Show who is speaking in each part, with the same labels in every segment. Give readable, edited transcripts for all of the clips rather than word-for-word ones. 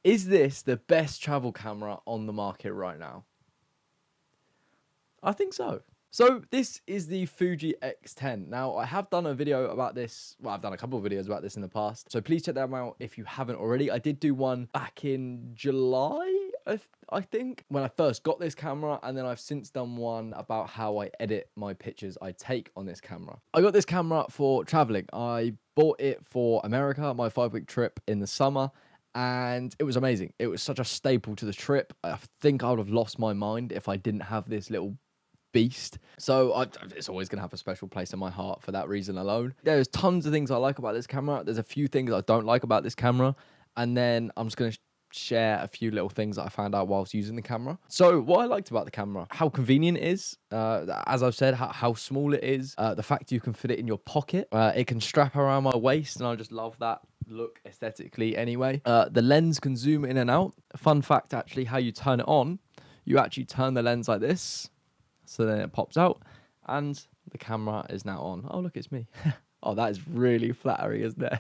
Speaker 1: Is this the best travel camera on the market right now? I think so. So this is the Fuji X10. Now, I have done a video about this. Well, I've done a couple of videos about this in the past. So please check them out if you haven't already. I did do one back in July, I think, when I first got this camera. And then I've since done one about how I edit my pictures I take on this camera. I got this camera for traveling. I bought it for America, my 5-week trip in the summer. And it was amazing. It was such a staple to the trip. I think I would have lost my mind if I didn't have this little beast. So it's always going to have a special place in my heart for that reason alone. There's tons of things I like about this camera. There's a few things I don't like about this camera. And then I'm just going to share a few little things that I found out whilst using the camera. So what I liked about the camera, how convenient it is, as I've said, how small it is, the fact you can fit it in your pocket, it can strap around my waist, and I just love that look aesthetically anyway. The lens can zoom in and out. Fun fact, actually, how you turn it on, you actually turn the lens like this, so then it pops out, and the camera is now on. Oh, look, it's me. Oh, that is really flattering, isn't it?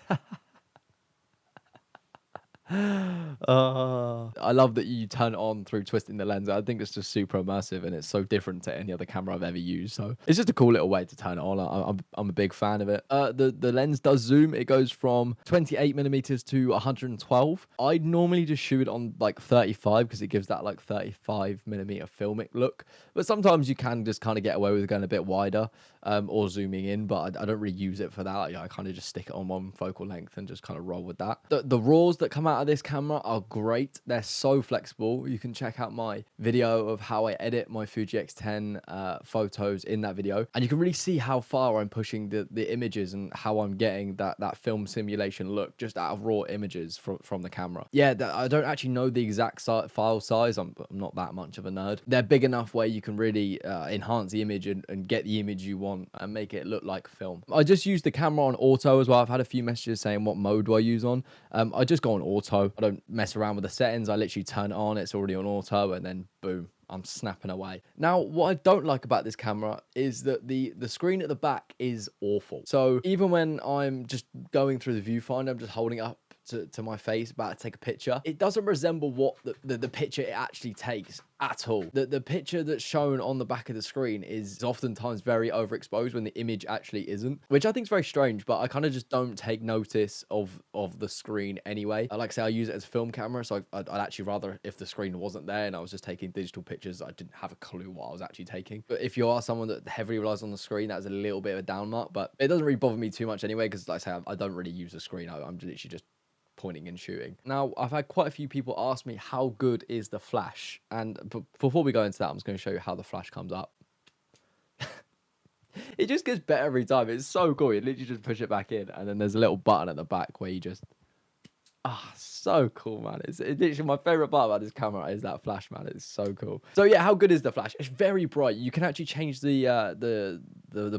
Speaker 1: I love that you turn it on through twisting the lens. I think it's just super immersive, and it's so different to any other camera I've ever used. So it's just a cool little way to turn it on. I'm a big fan of it. The lens does zoom. It goes from 28 millimeters to 112. I normally just shoot it on like 35 because it gives that like 35 millimeter filmic look. But sometimes you can just kind of get away with going a bit wider or zooming in. But I don't really use it for that. I kind of just stick it on one focal length and just kind of roll with that. The RAWs that come out of this camera are great. They're so flexible. You can check out my video of how I edit my Fuji X10 photos in that video, and you can really see how far I'm pushing the images and how I'm getting that film simulation look just out of raw images from the camera. Yeah, I don't actually know the exact file size. I'm not that much of a nerd. They're big enough where you can really enhance the image and get the image you want and make it look like film. I just use the camera on auto as well. I've had a few messages saying what mode do I use on. I just go on auto. I don't mess around with the settings. I literally turn it on. It's already on auto, and then boom, I'm snapping away. Now, what I don't like about this camera is that the screen at the back is awful. So even when I'm just going through the viewfinder, I'm just holding it up to my face, about to take a picture, it doesn't resemble what the picture it actually takes at all. The picture that's shown on the back of the screen is oftentimes very overexposed when the image actually isn't, which I think is very strange, but I kind of just don't take notice of the screen anyway. Like I say, I use it as a film camera, so I'd actually rather if the screen wasn't there and I was just taking digital pictures, I didn't have a clue what I was actually taking. But if you are someone that heavily relies on the screen, that's a little bit of a down mark, but it doesn't really bother me too much anyway, because like I say, I don't really use the screen. I'm literally just pointing and shooting. Now, I've had quite a few people ask me how good is the flash, and before we go into that, I'm just going to show you how the flash comes up. It just gets better every time. It's so cool. You literally just push it back in, and then there's a little button at the back where you just so cool, man. It's literally my favorite part about this camera is that flash, man. It's so cool. So yeah, how good is the flash? It's very bright. You can actually change the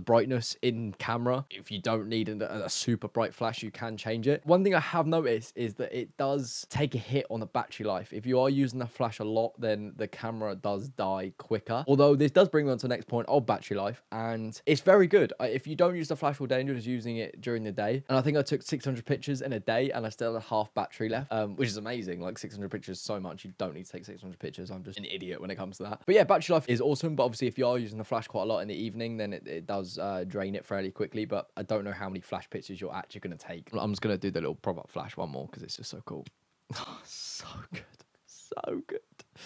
Speaker 1: brightness in camera. If you don't need a super bright flash, you can change it. One thing I have noticed is that it does take a hit on the battery life. If you are using the flash a lot, then the camera does die quicker. Although this does bring me on to the next point of battery life, and it's very good. If you don't use the flash all day and you're just using it during the day, and I think I took 600 pictures in a day and I still had half battery left, which is amazing. Like 600 pictures so much. You don't need to take 600 pictures. I'm just an idiot when it comes to that. But yeah, battery life is awesome. But obviously if you are using the flash quite a lot in the evening, then it does drain it fairly quickly. But I don't know how many flash pictures you're actually going to take. I'm just going to do the little prop-up flash one more because it's just so cool. Oh, so good. So good.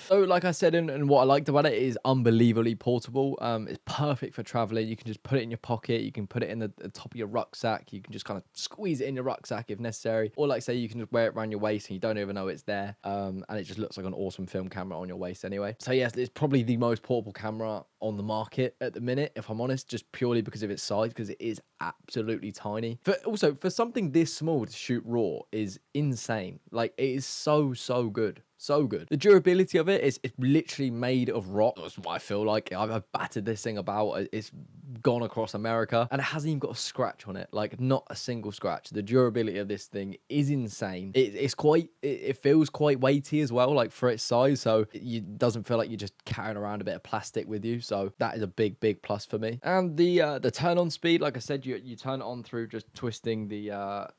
Speaker 1: So like I said, and what I liked about it is unbelievably portable. It's perfect for traveling. You can just put it in your pocket. You can put it in the top of your rucksack. You can just kind of squeeze it in your rucksack if necessary. Or like say you can just wear it around your waist and you don't even know it's there. And it just looks like an awesome film camera on your waist anyway. So yes, it's probably the most portable camera on the market at the minute, if I'm honest, just purely because of its size, because it is absolutely tiny. But also for something this small to shoot RAW is insane. Like it is so good. So good. The durability of it is it's literally made of rock. That's what I feel like. I've battered this thing about. It's gone across America and it hasn't even got a scratch on it. Like not a single scratch. The durability of this thing is insane. It feels quite weighty as well, like for its size. So it doesn't feel like you're just carrying around a bit of plastic with you. So that is a big plus for me. And the turn on speed, like I said, you turn it on through just twisting the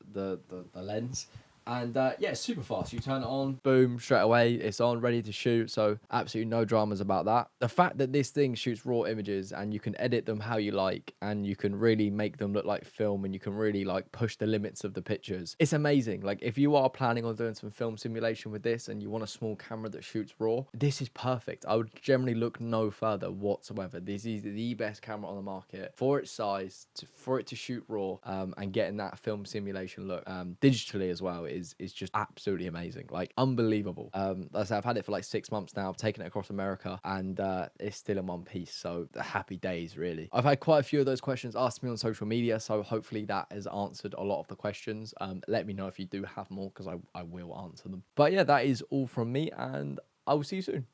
Speaker 1: lens. And yeah, it's super fast. You turn it on, boom, straight away, it's on, ready to shoot. So absolutely no dramas about that. The fact that this thing shoots raw images and you can edit them how you like, and you can really make them look like film, and you can really like push the limits of the pictures, it's amazing. Like if you are planning on doing some film simulation with this and you want a small camera that shoots raw, this is perfect. I would generally look no further whatsoever. This is the best camera on the market for its size, for it to shoot raw, and getting that film simulation look digitally as well is just absolutely amazing, like unbelievable. Like I said, I've had it for like 6 months now. I've taken it across America, and it's still in one piece. So happy days, really. I've had quite a few of those questions asked me on social media, so hopefully that has answered a lot of the questions. Let me know if you do have more, because I will answer them. But yeah, that is all from me, and I will see you soon.